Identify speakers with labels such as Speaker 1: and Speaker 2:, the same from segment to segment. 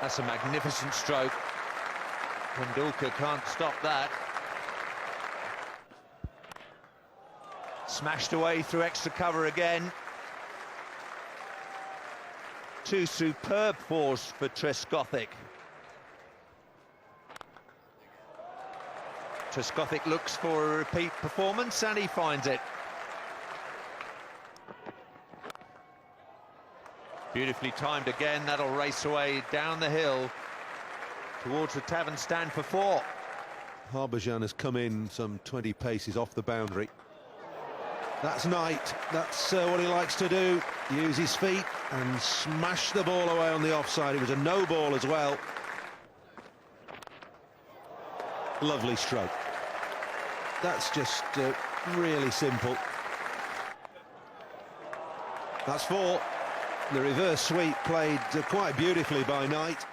Speaker 1: That's a magnificent stroke. Tendulkar can't stop that. Smashed away through extra cover again. Two superb fours for Trescothic. Trescothic looks for a repeat performance and he finds it. Beautifully timed again, that'll race away down the hill towards the tavern stand for four.
Speaker 2: Harbhajan has come in some 20 paces off the boundary. That's Knight, that's what he likes to do, use his feet and smash the ball away on the offside. It was a no ball as well. Lovely stroke. That's just really simple. That's four. The reverse sweep played quite beautifully by Knight.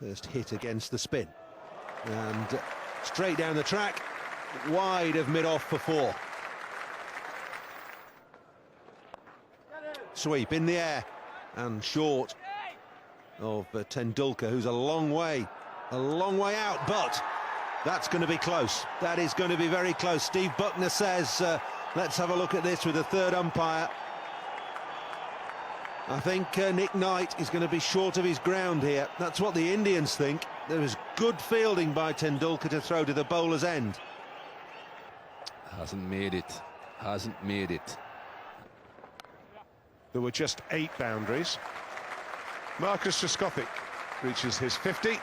Speaker 2: First hit against the spin. And straight down the track, wide of mid-off for four. Sweep in the air and short of Tendulkar, who's a long way out, but that's going to be close. That is going to be very close. Steve Buckner says, let's have a look at this with the third umpire. I think Nick Knight is going to be short of his ground here. That's what the Indians think. There was good fielding by Tendulkar to throw to the bowler's end.
Speaker 3: Hasn't made it. Hasn't made it.
Speaker 4: There were just 8 boundaries. Marcus Trescothic reaches his 50. And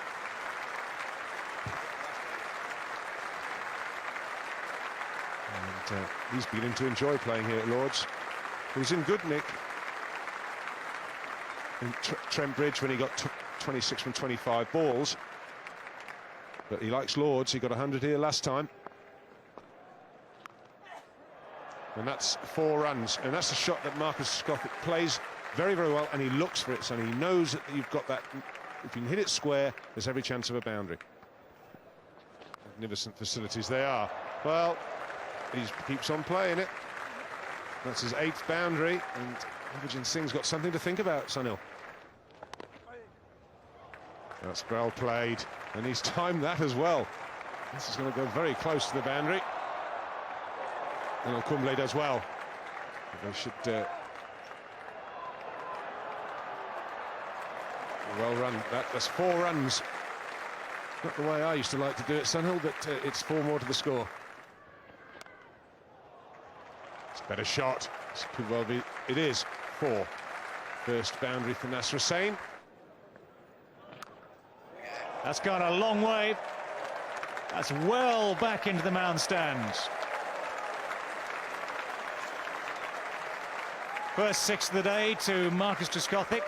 Speaker 4: he's beginning to enjoy playing here at Lord's. He was in good nick in Trent Bridge when he got 26 from 25 balls. But he likes Lord's. He got 100 here last time. And that's 4 runs, and that's a shot that Marcus Trescothic plays very, very well, and he looks for it, and he knows that you've got that. If you can hit it square, there's every chance of a boundary. Magnificent facilities they are. Well, he keeps on playing it. That's his 8th boundary, and Harbhajan Singh's got something to think about, Sunil. That's well played, and he's timed that as well. This is going to go very close to the boundary. And Kumble does well. They should well run. That's 4 runs. Not the way I used to like to do it, Sunhill, but it's 4 more to the score. It's a better shot. This could well be. It is 4. First boundary for Nasser Hussain.
Speaker 5: That's gone a long way. That's well back into the mound stands. First 6 of the day to Marcus Trescothic.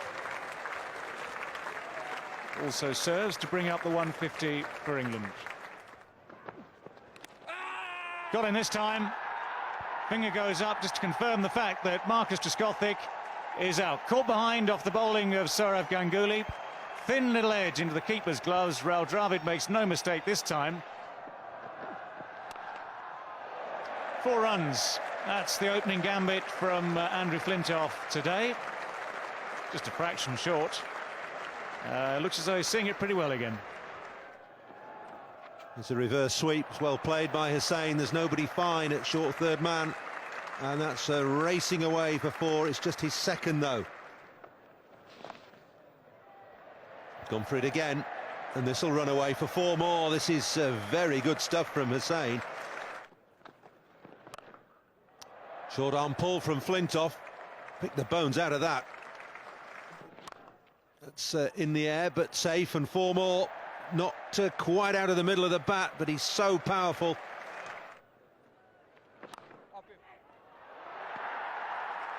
Speaker 5: Also serves to bring up the 150 for England. Got in this time. Finger goes up just to confirm the fact that Marcus Trescothic is out. Caught behind off the bowling of Saurav Ganguly. Thin little edge into the keeper's gloves. Rahul Dravid makes no mistake this time. 4 runs. That's the opening gambit from Andrew Flintoff today. Just a fraction short. Looks as though he's seeing it pretty well again.
Speaker 2: It's a reverse sweep. It's well played by Hussain. There's nobody fine at short third man. And that's racing away for 4. It's just his 2nd, though. Gone for it again. And this will run away for 4 more. This is very good stuff from Hussain. Short arm pull from Flintoff. Picked the bones out of that. That's in the air, but safe, and 4 more. Not quite out of the middle of the bat, but he's so powerful.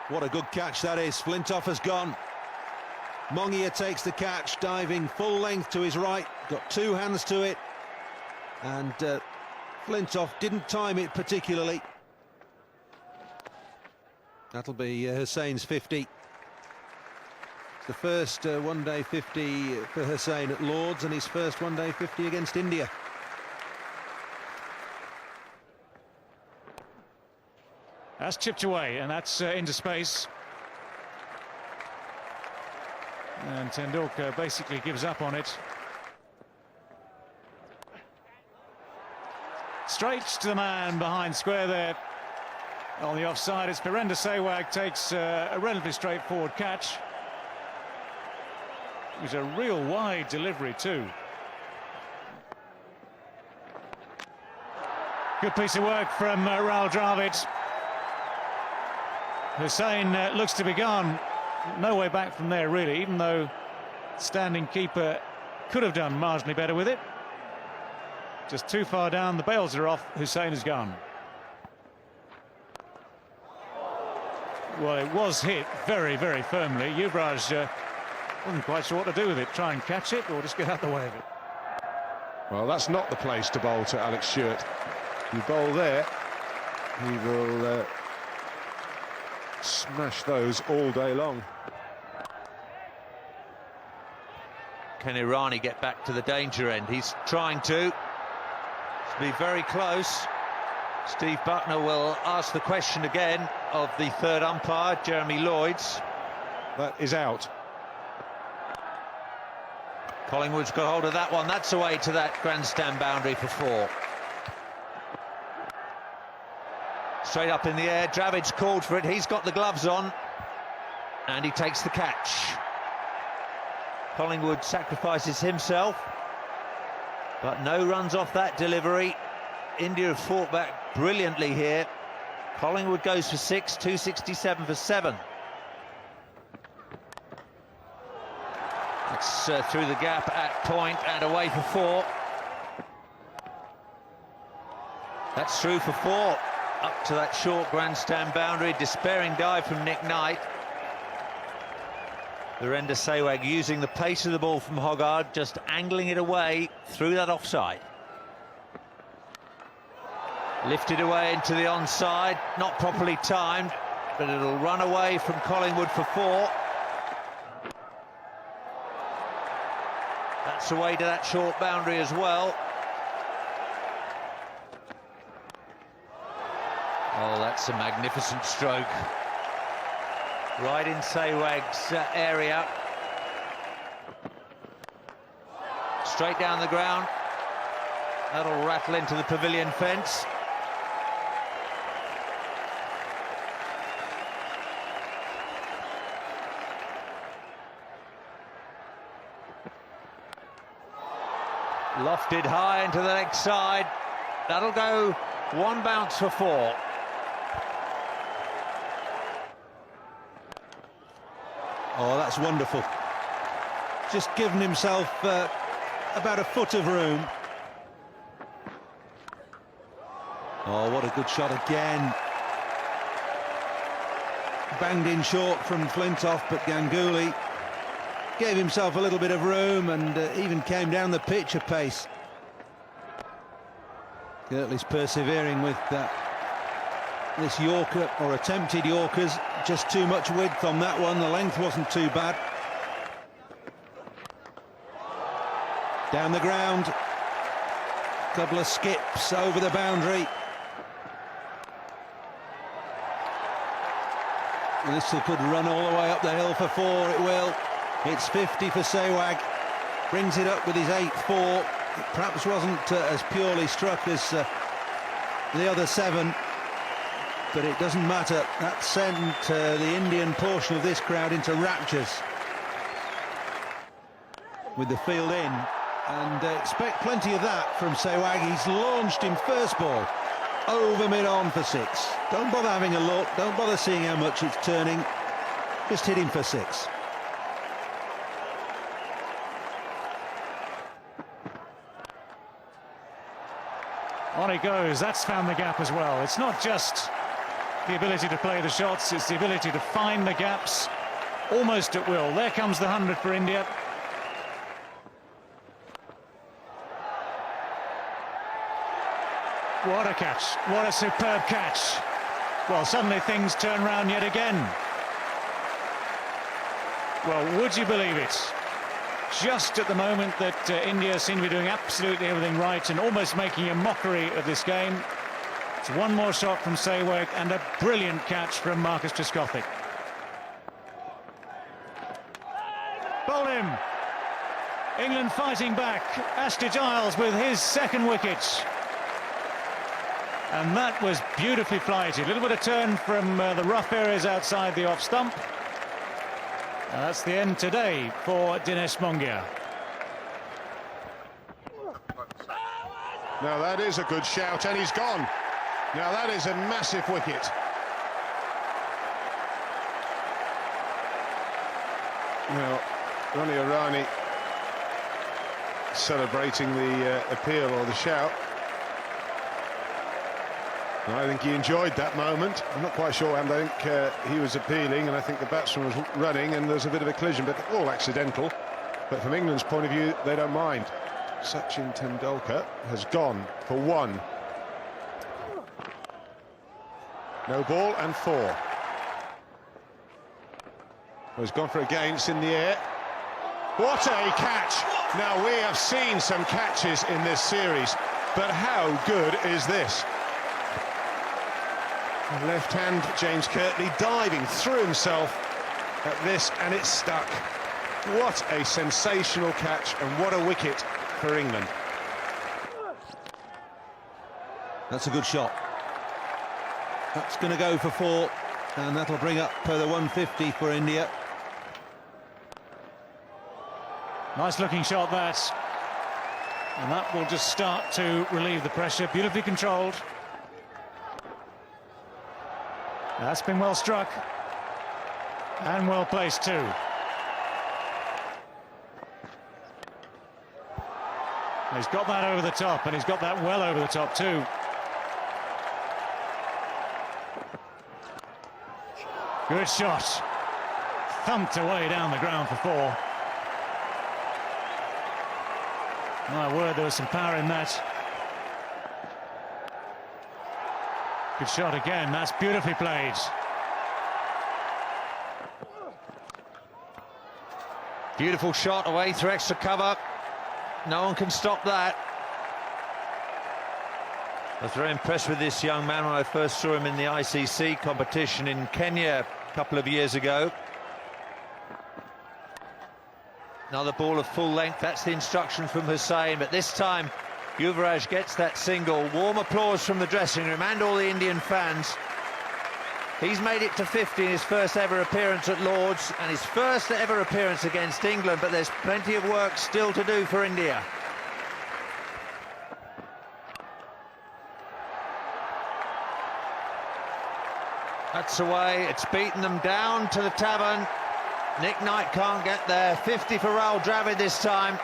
Speaker 2: What a good catch that is. Flintoff has gone. Mongia takes the catch, diving full length to his right. Got 2 hands to it. And Flintoff didn't time it particularly. That'll be Hussain's 50. It's the first one-day 50 for Hussain at Lord's, and his first one-day 50 against India.
Speaker 5: That's chipped away, and that's into space. And Tendulkar basically gives up on it. Straight to the man behind square there. On the offside, it's Sachin Sehwag takes a relatively straightforward catch. It was a real wide delivery too. Good piece of work from Rahul Dravid. Hussain looks to be gone. No way back from there really, even though standing keeper could have done marginally better with it. Just too far down, the bails are off, Hussain is gone. Well, it was hit very, very firmly. Yuvraj wasn't quite sure what to do with it. Try and catch it or just get out the way of it.
Speaker 4: Well, that's not the place to bowl to Alex Stewart. You bowl there, he will smash those all day long.
Speaker 1: Can Irani get back to the danger end? He's trying to be very close. Steve Buckner will ask the question again of the third umpire, Jeremy Lloyds.
Speaker 4: That is out.
Speaker 1: Collingwood's got hold of that one. That's away to that grandstand boundary for 4. Straight up in the air, Dravid's called for it. He's got the gloves on and he takes the catch. Collingwood sacrifices himself, but no runs off that delivery. India have fought back brilliantly here. Collingwood goes for 6, 267 for 7. It's through the gap at point and away for 4. That's through for 4. Up to that short grandstand boundary. Despairing dive from Nick Knight. Sachin Sehwag using the pace of the ball from Hoggard, just angling it away through that offside. Lifted away into the onside, not properly timed, but it'll run away from Collingwood for 4. That's away to that short boundary as well. Oh, that's a magnificent stroke. Right in Sehwag's area. Straight down the ground. That'll rattle into the pavilion fence. Lofted high into the leg side. That'll go 1 bounce for 4.
Speaker 2: Oh, that's wonderful. Just given himself about a foot of room. Oh, what a good shot again. Banged in short from Flintoff, but Ganguly gave himself a little bit of room and even came down the pitch a pace. Kirtley's persevering with this Yorker, or attempted Yorkers. Just too much width on that one. The length wasn't too bad. Down the ground. Couple of skips over the boundary. This could run all the way up the hill for 4. It will. It's 50 for Sehwag. Brings it up with his 8-4. It perhaps wasn't as purely struck as the other 7. But it doesn't matter. That sent the Indian portion of this crowd into raptures with the field in, and expect plenty of that from Sehwag. He's launched him first ball over mid-on for 6. Don't bother having a look, don't bother seeing how much it's turning, just hit him for 6.
Speaker 5: On he goes. That's found the gap as well. It's not just the ability to play the shots, it's the ability to find the gaps almost at will. There comes the 100 for India. What a catch, what a superb catch. Well, suddenly things turn round yet again. Well, would you believe it? Just at the moment that India seem to be doing absolutely everything right and almost making a mockery of this game, it's one more shot from Sehwag and a brilliant catch from Marcus Trescothick. Bowl him. England fighting back. Ashley Giles with his second wicket. And that was beautifully flighted. A little bit of turn from the rough areas outside the off stump. And that's the end today for Dinesh Mongia.
Speaker 4: Now that is a good shout, and he's gone. Now that is a massive wicket. Now, Ronnie Irani celebrating the appeal or the shout. I think he enjoyed that moment. I'm not quite sure. I think he was appealing, and I think the batsman was running, and there's a bit of a collision, but all accidental. But from England's point of view, they don't mind. Sachin Tendulkar has gone for one. No ball and four. Well, he's gone for against in the air. What a catch! Now, we have seen some catches in this series, but how good is this? Left hand, James Kirtley diving through himself at this, and it's stuck. What a sensational catch, and what a wicket for England.
Speaker 2: That's a good shot. That's going to go for four, and that'll bring up the 150 for India.
Speaker 5: Nice looking shot, that. And that will just start to relieve the pressure. Beautifully controlled. That's been well struck. And well placed too. He's got that over the top, and he's got that well over the top too. Good shot. Thumped away down the ground for four. My word, there was some power in that. Good shot again. That's beautifully played.
Speaker 1: Beautiful shot away through extra cover. No one can stop that. I was very impressed with this young man when I first saw him in the ICC competition in Kenya a couple of years ago. Another ball of full length. That's the instruction from Hussain, but this time Yuvraj gets that single. Warm applause from the dressing room and all the Indian fans. He's made it to 50 in his first ever appearance at Lord's, and his first ever appearance against England, but there's plenty of work still to do for India. That's away. It's beaten them down to the tavern. Nick Knight can't get there. 50 for Rahul Dravid this time.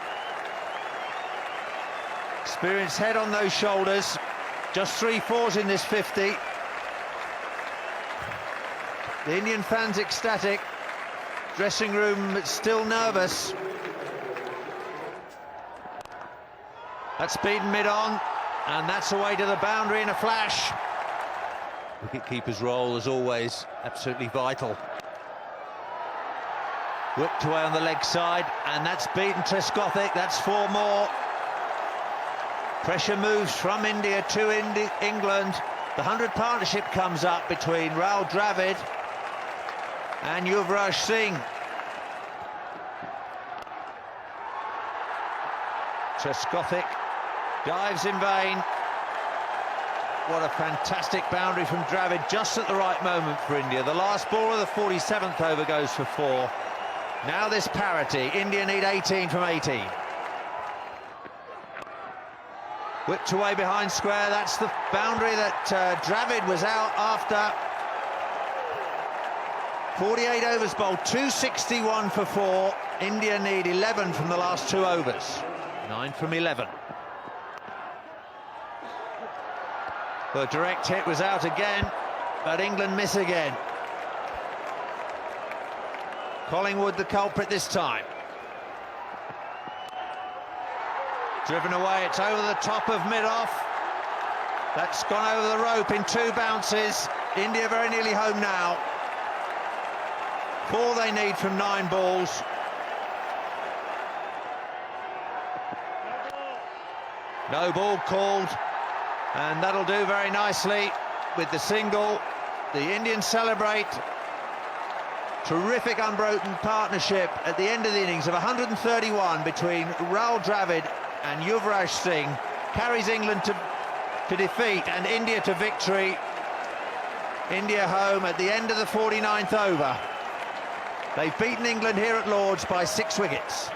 Speaker 1: Experienced head on those shoulders. Just 3 fours in this 50. The Indian fans ecstatic. Dressing room still nervous. That's beaten mid-on, and that's away to the boundary in a flash. Wicket-keeper's role, as always, absolutely vital. Whipped away on the leg side, and that's beaten Trescothick. That's 4 more. Pressure moves from India to England. The 100 partnership comes up between Rahul Dravid and Yuvraj Singh. Trescothick dives in vain. What a fantastic boundary from Dravid, just at the right moment for India. The last ball of the 47th over goes for 4. Now this parity. India need 18 from 18. Whipped away behind square. That's the boundary that Dravid was out after. 48 overs bowled, 261 for 4. India need 11 from the last 2 overs. 9 from 11. The direct hit was out again, but England miss again. Collingwood the culprit this time. Driven away, it's over the top of mid-off. That's gone over the rope in 2 bounces. India very nearly home now. 4 they need from 9 balls. No ball called, and that'll do very nicely with the single. The Indians celebrate. Terrific unbroken partnership at the end of the innings of 131 between Rahul Dravid and Yuvraj Singh carries England to defeat and India to victory. India home at the end of the 49th over. They've beaten England here at Lord's by 6 wickets.